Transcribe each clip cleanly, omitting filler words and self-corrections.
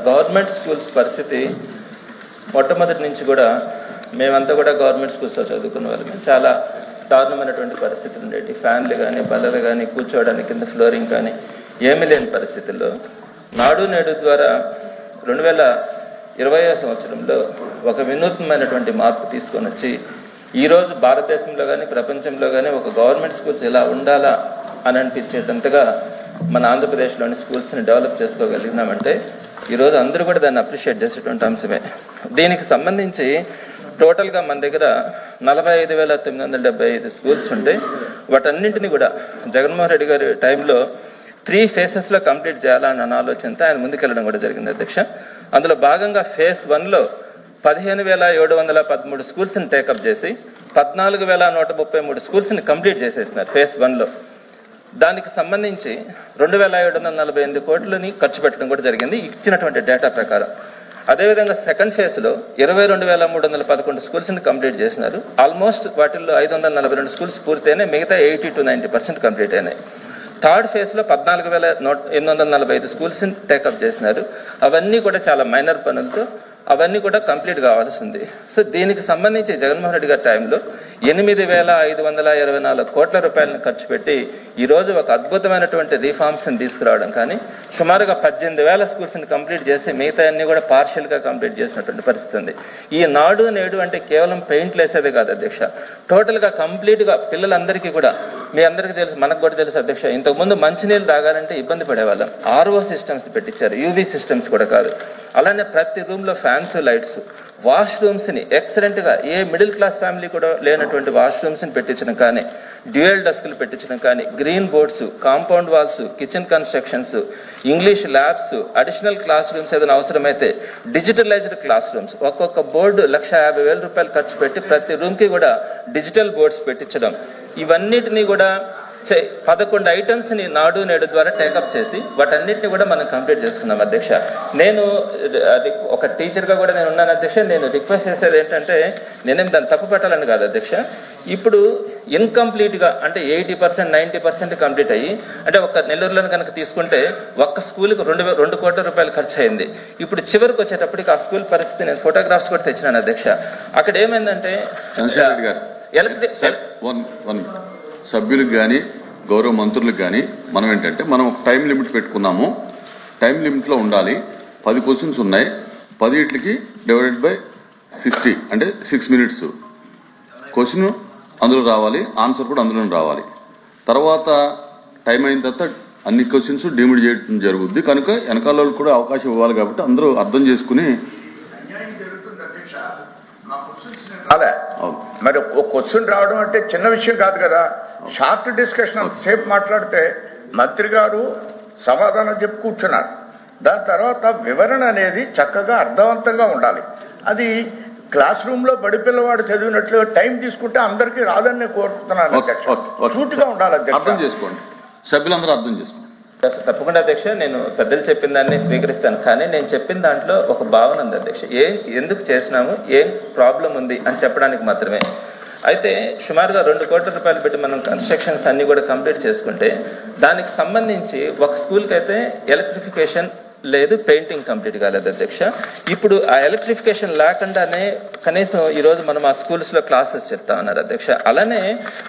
Government schools పరిస్థితి మొట్టమొదటి నుంచి కూడా మేమంతా కూడా గవర్నమెంట్ స్కూల్స్లో చదువుకున్న వాళ్ళమే. చాలా దారుణమైనటువంటి పరిస్థితులు ఉండేవి. ఫ్యాన్లు కానీ బల్లలు కానీ కూర్చోవడానికి కింద ఫ్లోరింగ్ కానీ ఏమీ లేని పరిస్థితుల్లో నాడు నేడు ద్వారా 2020వ సంవత్సరంలో ఒక వినూత్నమైనటువంటి మార్పు తీసుకొని వచ్చి ఈరోజు భారతదేశంలో కానీ ప్రపంచంలో కానీ ఒక గవర్నమెంట్ స్కూల్స్ ఇలా ఉండాలా అని అనిపించేటంతగా మన ఆంధ్రప్రదేశ్లోని స్కూల్స్ని డెవలప్ చేసుకోగలిగినామంటే ఈరోజు అందరూ కూడా దాన్ని అప్రిషియేట్ చేసేటువంటి అంశమే. దీనికి సంబంధించి టోటల్గా మన దగ్గర 45,975 స్కూల్స్ ఉంటే వాటన్నింటినీ కూడా జగన్మోహన్ రెడ్డి గారి టైంలో 3 phases కంప్లీట్ చేయాలన్న ఆలోచనతో ఆయన ముందుకెళ్ళడం కూడా జరిగింది అధ్యక్ష. అందులో భాగంగా phase 1లో 15,713 స్కూల్స్ని టేకప్ చేసి 14,133 స్కూల్స్ని కంప్లీట్ చేసేసినారు phase 1లో. దానికి సంబంధించి 2,748 కోట్లని ఖర్చు పెట్టడం కూడా జరిగింది ఇచ్చినటువంటి డేటా ప్రకారం. అదేవిధంగా సెకండ్ ఫేజ్లో 22,311 స్కూల్స్ని కంప్లీట్ చేసినారు. ఆల్మోస్ట్ వాటిల్లో 542 స్కూల్స్ పూర్తయినాయి, మిగతా 80 to 90% కంప్లీట్ అయినాయి. థర్డ్ ఫేజ్లో 14,845 స్కూల్స్ని టేకప్ చేసినారు. అవన్నీ కూడా చాలా మైనర్ పనులతో అవన్నీ కూడా కంప్లీట్ కావాల్సి ఉంది. సో దీనికి సంబంధించి జగన్మోహన్ రెడ్డి గారి టైంలో 8,524 కోట్ల రూపాయలను ఖర్చు పెట్టి ఈరోజు ఒక అద్భుతమైనటువంటి రిఫార్మ్స్ని తీసుకురావడం కానీ సుమారుగా 18,000 స్కూల్స్ని కంప్లీట్ చేసి మిగతా అన్ని కూడా పార్షియల్గా కంప్లీట్ చేసినటువంటి పరిస్థితి ఉంది. ఈ నాడు నేడు అంటే కేవలం పెయింట్లు వేసేదే కాదు అధ్యక్ష, టోటల్గా కంప్లీట్గా పిల్లలందరికీ కూడా మీ అందరికీ తెలుసు, మనకు కూడా తెలుసు అధ్యక్ష, ఇంతకుముందు మంచినీళ్ళు తాగాలంటే ఇబ్బంది పడేవాళ్ళం. RO సిస్టమ్స్ పెట్టించారు, UV సిస్టమ్స్ కూడా కాదు. అలానే ప్రతి రూమ్లో ఫ్యాన్స్, లైట్స్, వాష్రూమ్స్ని ఎక్సలెంట్గా ఏ మిడిల్ క్లాస్ ఫ్యామిలీ కూడా లేనటువంటి వాష్రూమ్స్ని పెట్టించడం కానీ, డ్యూయల్ డెస్క్లు పెట్టించడం కానీ, green boards, compound walls, kitchen constructions, English labs, additional class rooms ఏదైనా అవసరమైతే డిజిటలైజ్డ్ క్లాస్ రూమ్స్, ఒక్కొక్క బోర్డు 1,50,000 రూపాయలు ఖర్చు పెట్టి ప్రతి రూమ్కి కూడా డిజిటల్ బోర్డ్స్ పెట్టించడం, ఇవన్నిటినీ కూడా 11 ఐటమ్స్ని నాడు నేడు ద్వారా టేకప్ చేసి వాటన్నిటిని కూడా మనం కంప్లీట్ చేసుకున్నాం అధ్యక్ష. నేను ఒక టీచర్గా కూడా నేను ఉన్నాను అధ్యక్ష. నేను రిక్వెస్ట్ చేసేది ఏంటంటే, నేనేం దాన్ని తప్పు పెట్టాలని కాదు అధ్యక్ష, ఇప్పుడు ఇన్కంప్లీట్గా అంటే 80%, 90% కంప్లీట్ అయ్యి, అంటే ఒక నెల్లూరులో కనుక తీసుకుంటే ఒక్క స్కూల్కి 2 కోట్ల రూపాయలు ఖర్చు అయింది. ఇప్పుడు చివరికి వచ్చేటప్పటికి ఆ స్కూల్ పరిస్థితి నేను ఫోటోగ్రాఫ్స్ కూడా తెచ్చినాను అధ్యక్ష. అక్కడ ఏమైందంటే సభ్యులకు కానీ గౌరవ మంత్రులకు కానీ మనం ఏంటంటే మనం ఒక టైం లిమిట్ పెట్టుకున్నాము. టైం లిమిట్లో ఉండాలి. 10 క్వశ్చన్స్ ఉన్నాయి. 10 డివైడెడ్ బై 60 అంటే 6 minutes. క్వశ్చన్ అందులో రావాలి, ఆన్సర్ కూడా అందులో రావాలి. తర్వాత టైం అయిన తర్వాత అన్ని క్వశ్చన్స్ డిమిట్ చేయడం జరుగుద్ది. కనుక వెనకాల వాళ్ళకి కూడా అవకాశం ఇవ్వాలి. కాబట్టి అందరూ అర్థం చేసుకుని అదే మరి ఒక క్వశ్చన్ రావడం అంటే చిన్న విషయం కాదు కదా. షార్ట్ డిస్కషన్ అంతసేపు మాట్లాడితే మంత్రి గారు సమాధానం చెప్పి కూర్చున్నారు. దాని తర్వాత వివరణ అనేది చక్కగా అర్థవంతంగా ఉండాలి. అది క్లాస్ రూమ్ లో బడి పిల్లవాడు చదివినట్లుగా టైం తీసుకుంటే అందరికీ రాదని కోరుతున్నాను అధ్యక్ష. సూటిగా ఉండాలి అధ్యక్ష. అర్థం చేసుకోండి, సభ్యులందరూ అర్థం చేసుకోండి. తప్పకుండా అధ్యక్ష, నేను పెద్దలు చెప్పిన దాన్ని స్వీకరిస్తాను. కానీ నేను చెప్పిన దాంట్లో ఒక భావన ఉంది అధ్యక్ష. ఎందుకు చేసినాము, ఏం ప్రాబ్లం ఉంది అని చెప్పడానికి మాత్రమే. అయితే సుమారుగా 2 కోట్ల రూపాయలు పెట్టి మనం కన్స్ట్రక్షన్స్ అన్ని కూడా కంప్లీట్ చేసుకుంటే దానికి సంబంధించి ఒక స్కూల్కి అయితే ఎలక్ట్రిఫికేషన్ లేదు, పెయింటింగ్ కంప్లీట్ కాలేదు అధ్యక్ష. ఇప్పుడు ఆ ఎలక్ట్రిఫికేషన్ లేకుండానే కనీసం ఈరోజు మనం ఆ స్కూల్స్లో క్లాసెస్ చెప్తా ఉన్నారు అధ్యక్ష. అలానే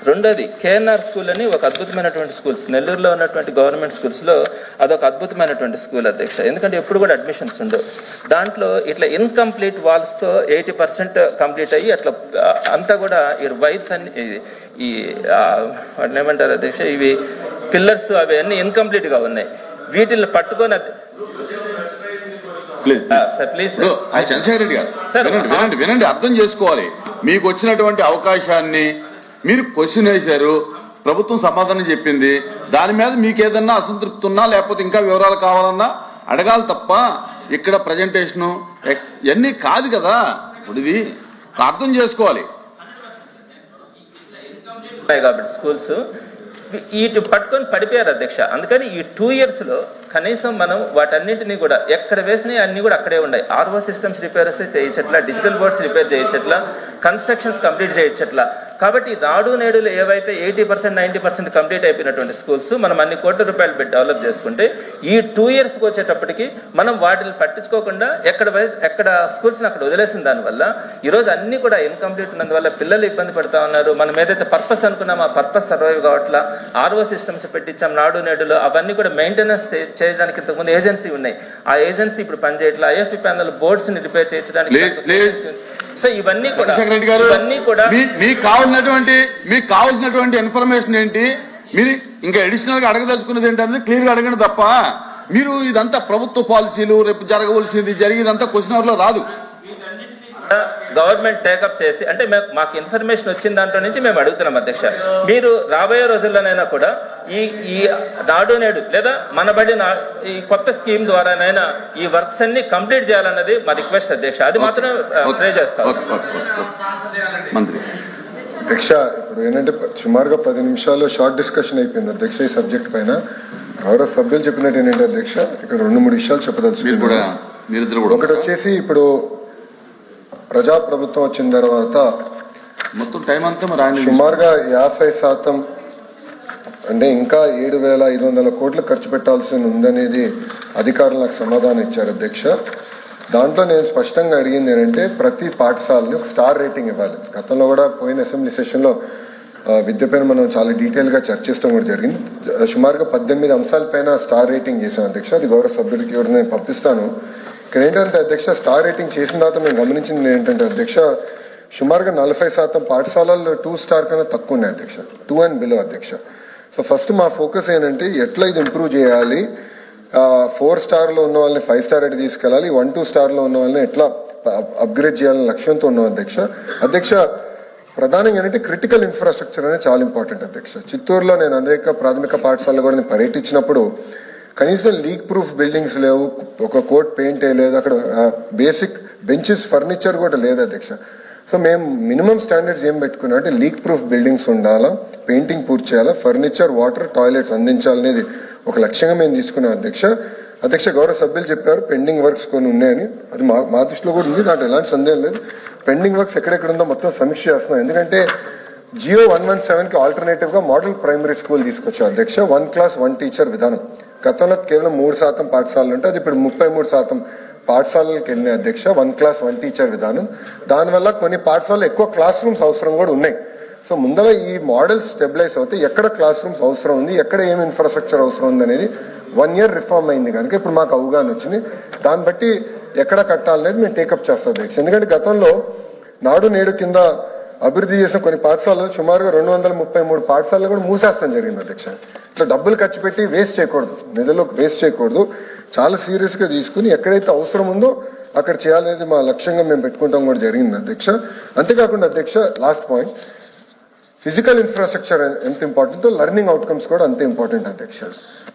రెండోది KNR స్కూల్ అని ఒక అద్భుతమైనటువంటి స్కూల్స్, నెల్లూరులో ఉన్నటువంటి గవర్నమెంట్ స్కూల్స్లో అదొక అద్భుతమైనటువంటి స్కూల్ అధ్యక్ష. ఎందుకంటే ఎప్పుడు కూడా అడ్మిషన్స్ ఉండవు. దాంట్లో ఇట్లా ఇన్కంప్లీట్ వాల్స్తో 80% కంప్లీట్ అయ్యి అట్లా అంతా కూడా ఈ వైర్స్ అన్ని ఈ వాటిని ఏమంటారు అధ్యక్ష, ఇవి పిల్లర్స్ అవి అన్నీ ఇన్కంప్లీట్గా ఉన్నాయి. వీటిని పట్టుకొని చంద్రశేఖర్ రెడ్డి గారు వినండి, అర్థం చేసుకోవాలి. మీకు వచ్చినటువంటి అవకాశాన్ని మీరు క్వశ్చన్ వేశారు, ప్రభుత్వం సమాధానం చెప్పింది. దాని మీద మీకు ఏదన్నా అసంతృప్తి ఉన్నా లేకపోతే ఇంకా వివరాలు కావాలన్నా అడగాలి తప్ప ఇక్కడ ప్రజెంటేషను ఇవన్నీ కాదు కదా. ఇప్పుడు ఇది అర్థం చేసుకోవాలి. కాబట్టి స్కూల్స్ వీటి పట్టుకొని పడిపోయారు అధ్యక్ష. అందుకని ఈ 2 yearsలో కనీసం మనం వాటన్నింటినీ కూడా ఎక్కడ వేసినాయి అన్ని కూడా అక్కడే ఉన్నాయి. ఆర్ఓ సిస్టమ్స్ రిపేర్ వస్తే చేయచ్చట్లా, డిజిటల్ బోర్డ్స్ రిపేర్ చేయచ్చట్లా, కన్స్ట్రక్షన్స్ కంప్లీట్ చేయచ్చట్లా. కాబట్టి నాడు నేడులు ఏవైతే 80% 90% కంప్లీట్ అయిపోయినటువంటి స్కూల్స్ మనం అన్ని కోట్ల రూపాయలు పెట్టి డెవలప్ చేసుకుంటే ఈ 2 yearsకి వచ్చేటప్పటికి మనం వాటిని పట్టించుకోకుండా ఎక్కడ స్కూల్స్ని అక్కడ వదిలేసిన దానివల్ల ఈరోజు అన్ని కూడా ఇన్కంప్లీట్ ఉన్నందువల్ల పిల్లలు ఇబ్బంది పడతా ఉన్నారు. మనం ఏదైతే పర్పస్ అనుకున్నామో ఆ పర్పస్ సర్వైవ్ కావట్లా. ఆర్ఓ సిస్టమ్స్ పెట్టించాం నాడు నేడులో, అవన్నీ కూడా మెయింటెనెన్స్ చేయడానికి ఇంతకుముందు ఏజెన్సీ ఉన్నాయి, ఆ ఏజెన్సీ ఇప్పుడు పనిచేయట్లా. ఐఎఫ్పి ప్యానల్ బోర్డ్స్ ని రిపేర్ చేయడానికి సో ఇవన్నీ కూడా మీకు కావాల్సినటువంటి ఇన్ఫర్మేషన్ ఏంటి, మీరు ఇంకా అడిషనల్ గా అడగదలుచుకున్నది ఏంటనేది క్లియర్ గా అడగండి తప్ప మీరు ఇదంతా ప్రభుత్వ పాలసీలు రేపు జరగవలసింది జరిగేదంతా క్వశ్చన్ అవర్ లో రాదు. గవర్నమెంట్ టేకప్ చేసి అంటే మాకు ఇన్ఫర్మేషన్ వచ్చిన దాంట్లో నుంచి మేము అడుగుతున్నాం అధ్యక్ష, మీరు రాబోయే రోజుల్లోనైనా కూడా ఈ నాడు నేడు లేదా మనబడి ఈ కొత్త స్కీమ్ ద్వారానైనా ఈ వర్క్స్ అన్ని కంప్లీట్ చేయాలన్నది మా రిక్వెస్ట్ అధ్యక్ష. అది మాత్రం ప్రే చేస్తాం. అధ్యక్ష, ఇప్పుడు ఏంటంటే సుమారుగా 10 నిమిషాలు షార్ట్ డిస్కషన్ అయిపోయింది అధ్యక్ష ఈ సబ్జెక్ట్ పైన. గౌరవ సభ్యులు చెప్పినట్టు ఏంటంటే అధ్యక్ష ఇక్కడ 2-3 విషయాలు చెప్పదలుచుకున్నాను. ఒకటి వచ్చేసి ఇప్పుడు ప్రజాప్రభుత్వం వచ్చిన తర్వాత మొత్తం టైం అంతా మరి సుమారుగా 50% అంటే ఇంకా 7,500 కోట్లు ఖర్చు పెట్టాల్సి ఉందనేది అధికారులు నాకు సమాధానం ఇచ్చారు అధ్యక్ష. దాంట్లో నేను స్పష్టంగా అడిగింది ఏంటంటే ప్రతి పాఠశాలని ఒక స్టార్ రేటింగ్ ఇవ్వాలి. గతంలో కూడా పోయిన అసెంబ్లీ సెషన్ లో విద్య పైన మనం చాలా డీటెయిల్ గా చర్చిస్తాం కూడా జరిగింది. సుమారుగా 18 అంశాలపైన స్టార్ రేటింగ్ చేశాం అధ్యక్ష. అది గౌరవ సభ్యులకి కూడా నేను పంపిస్తాను. ఇక్కడ ఏంటంటే అధ్యక్ష స్టార్ రేటింగ్ చేసిన తర్వాత మేము గమనించింది ఏంటంటే అధ్యక్ష సుమారుగా 40% పాఠశాలల్లో 2 స్టార్ కన్నా తక్కువ ఉన్నాయి అధ్యక్ష, 2 and below అధ్యక్ష. సో ఫస్ట్ మా ఫోకస్ ఏంటంటే ఎట్లా ఇది ఇంప్రూవ్ చేయాలి, 4 స్టార్ లో ఉన్న వాళ్ళని 5 స్టార్ అయితే తీసుకెళ్ళాలి, 1-2 స్టార్ లో ఉన్న వాళ్ళని ఎట్లా అప్గ్రేడ్ చేయాలని లక్ష్యంతో ఉన్నాం అధ్యక్ష. అధ్యక్ష ప్రధానంగా ఏంటంటే క్రిటికల్ ఇన్ఫ్రాస్ట్రక్చర్ అనేది చాలా ఇంపార్టెంట్ అధ్యక్ష. చిత్తూరులో నేను అనేక ప్రాథమిక పాఠశాలలో కూడా నేను పర్యటించినప్పుడు కనీసం లీక్ ప్రూఫ్ బిల్డింగ్స్ లేవు, ఒక కోట్ పెయింట్ లేదు, అక్కడ బేసిక్ బెంచెస్ ఫర్నిచర్ కూడా లేదు అధ్యక్ష. సో మేము మినిమం స్టాండర్డ్స్ ఏం పెట్టుకున్నాం అంటే లీక్ ప్రూఫ్ బిల్డింగ్స్ ఉండాలా, పెయింటింగ్ పూర్తి చేయాలా, ఫర్నిచర్, వాటర్, టాయిలెట్స్ అందించాలనేది ఒక లక్ష్యంగా మేము తీసుకున్నాం అధ్యక్ష. అధ్యక్ష గౌరవ సభ్యులు చెప్పారు పెండింగ్ వర్క్స్ కొన్ని ఉన్నాయని, అది మా దృష్టిలో కూడా ఉంది, దాంట్లో ఎలాంటి సందేహం లేదు. పెండింగ్ వర్క్స్ ఎక్కడెక్కడ ఉందో మొత్తం సమీక్ష చేస్తున్నాం. ఎందుకంటే జియో 117 కి ఆల్టర్నేటివ్ గా మోడల్ ప్రైమరీ స్కూల్ తీసుకొచ్చాం అధ్యక్ష. 1 class 1 teacher విధానం. గతంలో కేవలం 3% పాఠశాలలు ఉంటే అది ఇప్పుడు 33% పాఠశాలలకు వెళ్ళినాయి అధ్యక్ష. 1 class 1 teacher విధానం. దానివల్ల కొన్ని పాఠశాలలు ఎక్కువ క్లాస్ రూమ్స్ అవసరం కూడా ఉన్నాయి. సో ముందర ఈ మోడల్ స్టెబిలైజ్ అవుతే ఎక్కడ క్లాస్ రూమ్స్ అవసరం ఉంది, ఎక్కడ ఏం ఇన్ఫ్రాస్ట్రక్చర్ అవసరం ఉంది అనేది 1 year రిఫార్మ్ అయింది కనుక ఇప్పుడు మాకు అవగాహన వచ్చింది. దాన్ని బట్టి ఎక్కడ కట్టాలనేది మేము టేకప్ చేస్తాం అధ్యక్ష. ఎందుకంటే గతంలో నాడు నేడు కింద అభివృద్ధి చేసిన కొన్ని పాఠశాలలు సుమారుగా 233 పాఠశాలలు కూడా మూసేస్తాం జరిగింది అధ్యక్ష. ఇట్లా డబ్బులు ఖర్చు పెట్టి వేస్ట్ చేయకూడదు, నిధులు వేస్ట్ చేయకూడదు, చాలా సీరియస్ గా తీసుకుని ఎక్కడైతే అవసరం ఉందో అక్కడ చేయాలనేది మా లక్ష్యంగా మేము పెట్టుకుంటాం కూడా జరిగింది అధ్యక్ష. అంతేకాకుండా అధ్యక్ష లాస్ట్ పాయింట్, ఫిజికల్ ఇన్ఫ్రాస్ట్రక్చర్ ఎంత ఇంపార్టెంటో లెర్నింగ్ అవుట్కమ్స్ కూడా అంతే ఇంపార్టెంట్ అధ్యక్ష.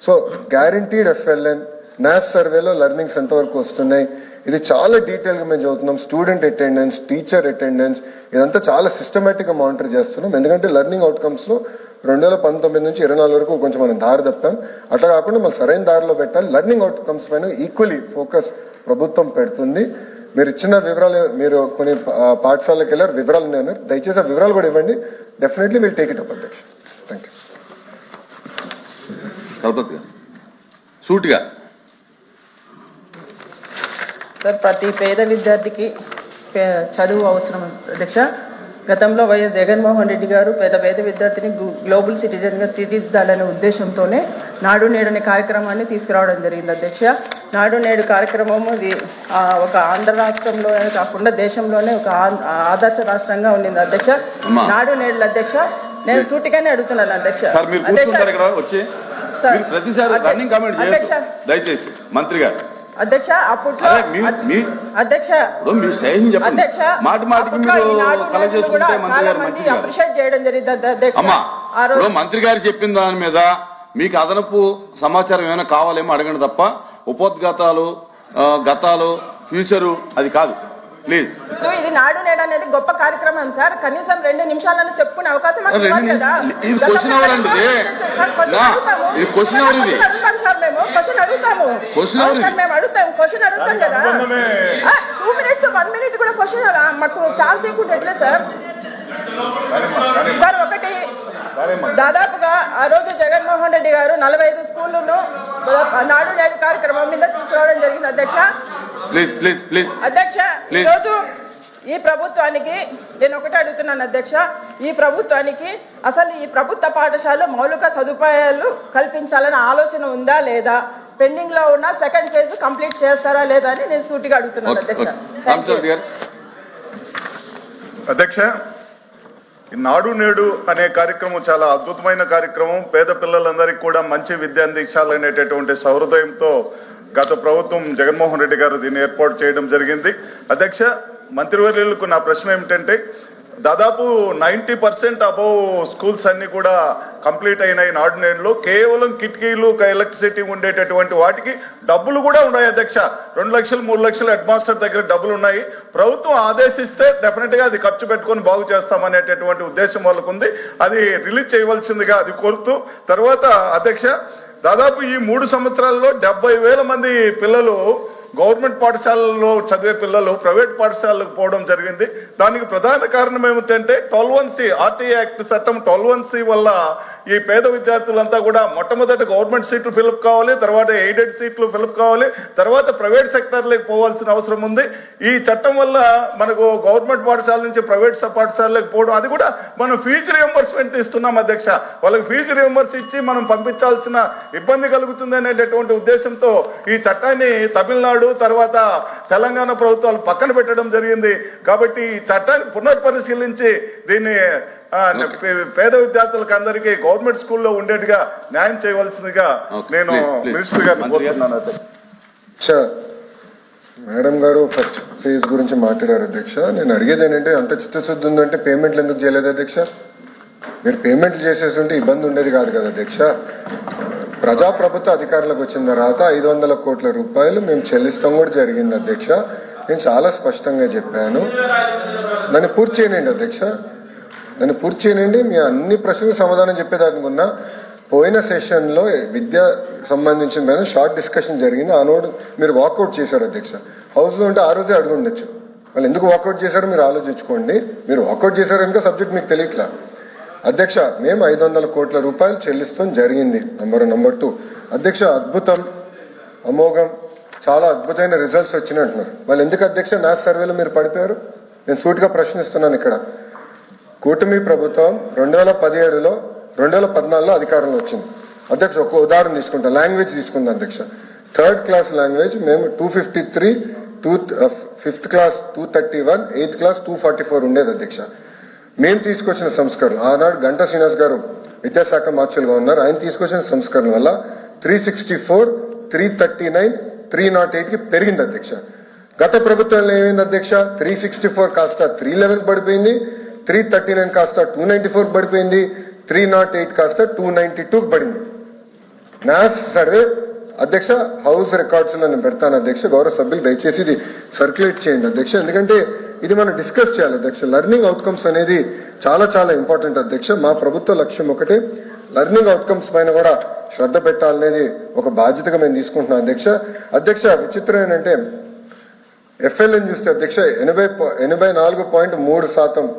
సో గ్యారంటీడ్ FLN NAS సర్వేలో లెర్నింగ్స్ ఎంతవరకు వస్తున్నాయి, ఇది చాలా డీటెయిల్ గా మేము చదువుతున్నాం. స్టూడెంట్ అటెండెన్స్, టీచర్ అటెండెన్స్, ఇదంతా చాలా సిస్టమేటిక్ గా మానిటర్ చేస్తున్నాం. ఎందుకంటే లెర్నింగ్ అవుట్కమ్స్ లో 2019 నుంచి 24 వరకు కొంచెం మనం దారి తప్పాం. అట్లా కాకుండా మనం సరైన దారిలో పెట్టాలి. లెర్నింగ్ అవుట్కమ్స్ పైన ఈక్వలీ ఫోకస్ ప్రభుత్వం పెడుతుంది. మీరు ఇచ్చిన వివరాలు, మీరు కొన్ని పాఠశాలకు వెళ్ళారు, వివరాలు ఉన్నాయి, దయచేసి ఆ వివరాలు కూడా ఇవ్వండి. Definitely will take it up అధ్యక్ష. Thank you. సూటిగా సార్, ప్రతి పేద విద్యార్థికి చదువు అవసరం అధ్యక్ష. గతంలో వైఎస్ జగన్మోహన్ రెడ్డి గారు పేద విద్యార్థిని గ్లోబల్ సిటిజన్ గా తీర్చిదిద్దాలనే ఉద్దేశంతోనే నాడు నేడు అనే కార్యక్రమాన్ని తీసుకురావడం జరిగింది అధ్యక్ష. నాడు నేడు కార్యక్రమము ఒక ఆంధ్ర రాష్ట్రంలోనే కాకుండా దేశంలోనే ఒక ఆదర్శ రాష్ట్రంగా ఉండింది అధ్యక్ష. నాడు నేడు అధ్యక్ష, నేను సూటిగానే అడుగుతున్నాను అధ్యక్ష. దయచేసి మంత్రి గారు అధ్యక్ష, అప్పట్లో అధ్యక్ష మాట మాటికి అప్రిషియేట్ చేయడం జరిగింది. మంత్రి గారు చెప్పిన దాని మీద మీకు అదనపు సమాచారం ఏమైనా కావాలేమో అడగండి తప్ప ఉపోద్ఘాతాలు, గతాలు, ఫ్యూచరు అది కాదు. ప్లీజ్. సో ఇది నాడు నేడు అనేది గొప్ప కార్యక్రమం సార్. కనీసం 2 నిమిషాలను చెప్పుకునే అవకాశం మాకు ఇవ్వాలి కదా. ఇది క్వశ్చన్ అవర్ అండి, ఇది క్వశ్చన్ అవర్, ఇది అడుగుతాం సార్. మేము క్వశ్చన్ అడుగుతాము, మేము అడుగుతాం కదా. 2 minutes 1 minute కూడా క్వశ్చన్ మాకు ఛాన్స్ ఇవ్వకుండా ఎట్లే సార్. సార్ ఒకటి, దాదాపుగా ఆ రోజు జగన్మోహన్ రెడ్డి గారు 45 స్కూళ్లను నాడు నేడు కార్యక్రమం మీద తీసుకురావడం జరిగింది అధ్యక్ష. అధ్యక్ష, ఈరోజు ఈ ప్రభుత్వానికి నేను ఒకటి అడుగుతున్నాను అధ్యక్ష, ఈ ప్రభుత్వానికి అసలు ఈ ప్రభుత్వ పాఠశాలలో మౌలిక సదుపాయాలు కల్పించాలన్న ఆలోచన ఉందా లేదా, పెండింగ్ లో ఉన్న సెకండ్ ఫేజ్ కంప్లీట్ చేస్తారా లేదా అని నేను సూటిగా అడుగుతున్నాను అధ్యక్ష. అధ్యక్ష, నాడు నేడు అనే కార్యక్రమం చాలా అద్భుతమైన కార్యక్రమం. పేద పిల్లలందరికీ కూడా మంచి విద్య అందించాలనేటటువంటి సహృదయంతో గత ప్రభుత్వం జగన్మోహన్ రెడ్డి గారు దీన్ని ఏర్పాటు చేయడం జరిగింది. అధ్యక్ష, మంత్రివర్యులకు నా ప్రశ్న ఏమిటంటే, దాదాపు 90% అబౌవ్ స్కూల్స్ అన్ని కూడా కంప్లీట్ అయినాయి నాడు నేడులో. కేవలం కిటికీలు, ఎలక్ట్రిసిటీ ఉండేటటువంటి వాటికి డబ్బులు కూడా ఉన్నాయి అధ్యక్ష. 2 లక్షలు 3 లక్షలు హెడ్ మాస్టర్ దగ్గర డబ్బులు ఉన్నాయి. ప్రభుత్వం ఆదేశిస్తే డెఫినెట్ గా అది ఖర్చు పెట్టుకొని బాగు చేస్తామనేటటువంటి ఉద్దేశం వాళ్ళకు ఉంది. అది రిలీజ్ చేయవలసిందిగా అది కోరుతూ, తర్వాత అధ్యక్ష, దాదాపు ఈ 3 సంవత్సరాల్లో 70,000 మంది పిల్లలు గవర్నమెంట్ పాఠశాలలో చదివే పిల్లలు ప్రైవేట్ పాఠశాలకు పోవడం జరిగింది. దానికి ప్రధాన కారణం ఏమిటంటే 12(1)C ఆర్టీఐ యాక్ట్ చట్టం 12(1)C వల్ల ఈ పేద విద్యార్థులంతా కూడా మొట్టమొదటి గవర్నమెంట్ సీట్లు ఫిలప్ కావాలి, తర్వాత ఎయిడెడ్ సీట్లు ఫిలప్ కావాలి, తర్వాత ప్రైవేట్ సెక్టర్లకు పోవాల్సిన అవసరం ఉంది. ఈ చట్టం వల్ల మనకు గవర్నమెంట్ పాఠశాల నుంచి ప్రైవేట్ పాఠశాలకు పోవడం, అది కూడా మనం ఫీజు రియంబర్స్మెంట్ ఇస్తున్నాం అధ్యక్ష. వాళ్ళకి ఫీజు రియంబర్స్ ఇచ్చి మనం పంపించాల్సిన ఇబ్బంది కలుగుతుంది అనేటటువంటి ఉద్దేశంతో ఈ చట్టాన్ని తమిళనాడు తర్వాత తెలంగాణ ప్రభుత్వాలు పక్కన పెట్టడం జరిగింది. కాబట్టి ఈ చట్టాన్ని పునఃపరిశీలించి దీన్ని పేద విద్యార్థులకు అందరికీ గవర్నమెంట్ స్కూల్లో ఉండేట్టుగా న్యాయం చేయవలసిందిగా నేను మినిస్టర్ గారిని కోరుతున్నాను. మేడం గారు ఫస్ట్ ఫేజ్ గురించి మాట్లాడారు అధ్యక్ష. నేను అడిగేది ఏంటంటే, అంత చిత్తశుద్ధి ఉందంటే పేమెంట్లు ఎందుకు చేయలేదు అధ్యక్ష? మీరు పేమెంట్లు చేసేస్తుంటే ఇబ్బంది ఉండేది కాదు కదా అధ్యక్ష. ప్రజాప్రభుత్వ అధికారులకు వచ్చిన తర్వాత 500 కోట్ల రూపాయలు మేము చెల్లిస్తాం కూడా జరిగింది అధ్యక్ష. నేను చాలా స్పష్టంగా చెప్పాను. దాన్ని పూర్తి చేయనండి అధ్యక్ష, దాన్ని పూర్తి చేయనండి. మీ అన్ని ప్రశ్నలకు సమాధానం చెప్పేదానికున్నా. పోయిన సెషన్లో విద్య సంబంధించిన పైన షార్ట్ డిస్కషన్ జరిగింది. ఆ నోడు మీరు వాకౌట్ చేశారు అధ్యక్ష. హౌస్లో ఉంటే ఆ రోజే అడుగు ఉండొచ్చు. వాళ్ళు ఎందుకు వాకౌట్ చేశారో మీరు ఆలోచించుకోండి. మీరు వాకౌట్ చేశారు కనుక సబ్జెక్ట్ మీకు తెలియట్లా అధ్యక్ష. మేము 500 కోట్ల రూపాయలు చెల్లిస్తాం జరిగింది. నంబర్ 2 అధ్యక్ష, అద్భుతం, అమోఘం, చాలా అద్భుతమైన రిజల్ట్స్ వచ్చినాయి అంటున్నారు. వాళ్ళు ఎందుకు అధ్యక్ష న్యాస్ సర్వేలో మీరు పడిపోయారు? నేను సూటిగా ప్రశ్నిస్తున్నాను ఇక్కడ. కూటమి ప్రభుత్వం 2017లో 2014లో అధికారంలో వచ్చింది అధ్యక్ష. ఒక ఉదాహరణ తీసుకుంటా, లాంగ్వేజ్ తీసుకుందాం అధ్యక్ష. 3rd క్లాస్ లాంగ్వేజ్ మేము 253, 5th క్లాస్ 231, 8th క్లాస్ 244 ఉండేది అధ్యక్ష. మేము తీసుకొచ్చిన సంస్కరణలు, ఆనాడు గంటా శ్రీనివాస్ గారు విద్యాశాఖ మార్చులుగా ఉన్నారు, ఆయన తీసుకొచ్చిన సంస్కరణ వల్ల 364, 339, 308కి పెరిగింది అధ్యక్ష. గత ప్రభుత్వంలో ఏమైంది అధ్యక్ష? 364 కాస్త 311 పడిపోయింది, 339 కాస్త 294 పడిపోయింది, 308 కాస్త 292 పడింది. న్యాస్ సర్వే అధ్యక్ష హౌస్ రికార్డ్స్ లో నేను పెడతాను అధ్యక్ష. గౌరవ సభ్యులు దయచేసి ఇది సర్క్యులేట్ చేయండి అధ్యక్ష, ఎందుకంటే ఇది మనం డిస్కస్ చేయాలి అధ్యక్ష. లెర్నింగ్ అవుట్కమ్స్ అనేది చాలా చాలా ఇంపార్టెంట్ అధ్యక్ష. మా ప్రభుత్వ లక్ష్యం ఒకటే, లెర్నింగ్ అవుట్కమ్స్ పైన కూడా శ్రద్ధ పెట్టాలనేది ఒక బాధ్యతగా మేము తీసుకుంటున్నాం అధ్యక్ష. అధ్యక్ష, విచిత్రం ఏంటంటే ఎఫ్ఎల్ఎన్ చూస్తే అధ్యక్ష 84.3%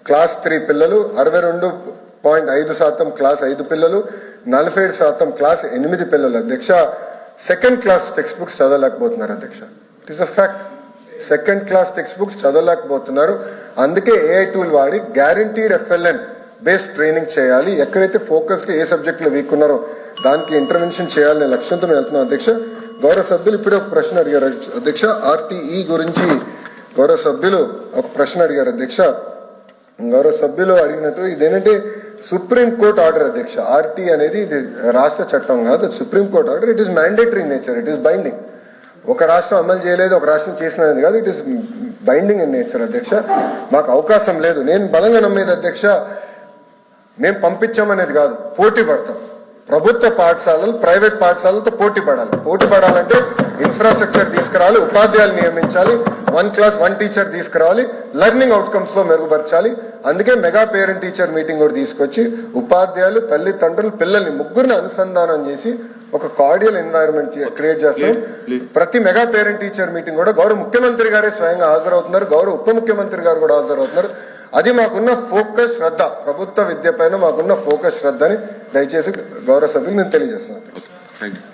క్లాస్ 3 పిల్లలు, 62.5% క్లాస్ 5 పిల్లలు, 47% క్లాస్ 8 పిల్లలు అధ్యక్ష 2nd క్లాస్ టెక్స్ట్ బుక్స్ చదవలేకపోతున్నారు అధ్యక్ష. It is a fact. 2nd class text books చదవలేకపోతున్నారు. అందుకే ఏఐ టూల్ వాడి గ్యారంటీడ్ ఎఫ్ఎల్ఎన్ బేస్డ్ ట్రైనింగ్ చేయాలి. ఎక్కడైతే ఫోకస్ ఏ సబ్జెక్ట్ లో వీక్ ఉన్నారో దానికి ఇంటర్వెన్షన్ చేయాలనే లక్ష్యంతో మేము వెళ్తున్నాం అధ్యక్ష. గౌరవ సభ్యులు ఇప్పుడే ఒక ప్రశ్న అడిగారు అధ్యక్ష. ఆర్టీఈ గురించి గౌరవ సభ్యులు ఒక ప్రశ్న అడిగారు అధ్యక్ష. గౌరవ సభ్యులు అడిగినట్టు ఇదేంటంటే సుప్రీం కోర్ట్ ఆర్డర్ అధ్యక్ష. ఆర్టీ అనేది ఇది రాష్ట్ర చట్టం కాదు, supreme court order. It is mandatory nature, it is binding. ఒక రాష్ట్రం అమలు చేయలేదు, ఒక రాష్ట్రం చేసినది కాదు, it is binding in nature అధ్యక్ష. మాకు అవకాశం లేదు. నేను బలంగా నమ్మేది అధ్యక్ష, మేము పంపించామనేది కాదు, పోటీ పడతాం. ప్రభుత్వ పాఠశాలలు ప్రైవేట్ పాఠశాలలతో పోటీ పడాలి. పోటీ పడాలంటే ఇన్ఫ్రాస్ట్రక్చర్ తీసుకురావాలి, ఉపాధ్యాయులు నియమించాలి, 1 క్లాస్ 1 టీచర్ తీసుకురావాలి, లెర్నింగ్ అవుట్కమ్స్ లో మెరుగుపరచాలి. అందుకే మెగా పేరెంట్ టీచర్ మీటింగ్ కూడా తీసుకొచ్చి ఉపాధ్యాయులు, తల్లిదండ్రులు, పిల్లల్ని ముగ్గురిని అనుసంధానం చేసి ఒక కార్డియల్ ఎన్వైరన్మెంట్ క్రియేట్ చేస్తాం. ప్రతి మెగా పేరెంట్ టీచర్ మీటింగ్ కూడా గౌరవ ముఖ్యమంత్రి గారే స్వయంగా హాజరవుతున్నారు, గౌరవ ఉప ముఖ్యమంత్రి గారు కూడా హాజరవుతున్నారు. అది మాకున్న ఫోకస్, శ్రద్ధ, ప్రభుత్వ విద్య పైన మాకున్న ఫోకస్, శ్రద్ధని దయచేసి గౌరవ సభ్యులు నేను తెలియజేస్తున్నాను. Thank you.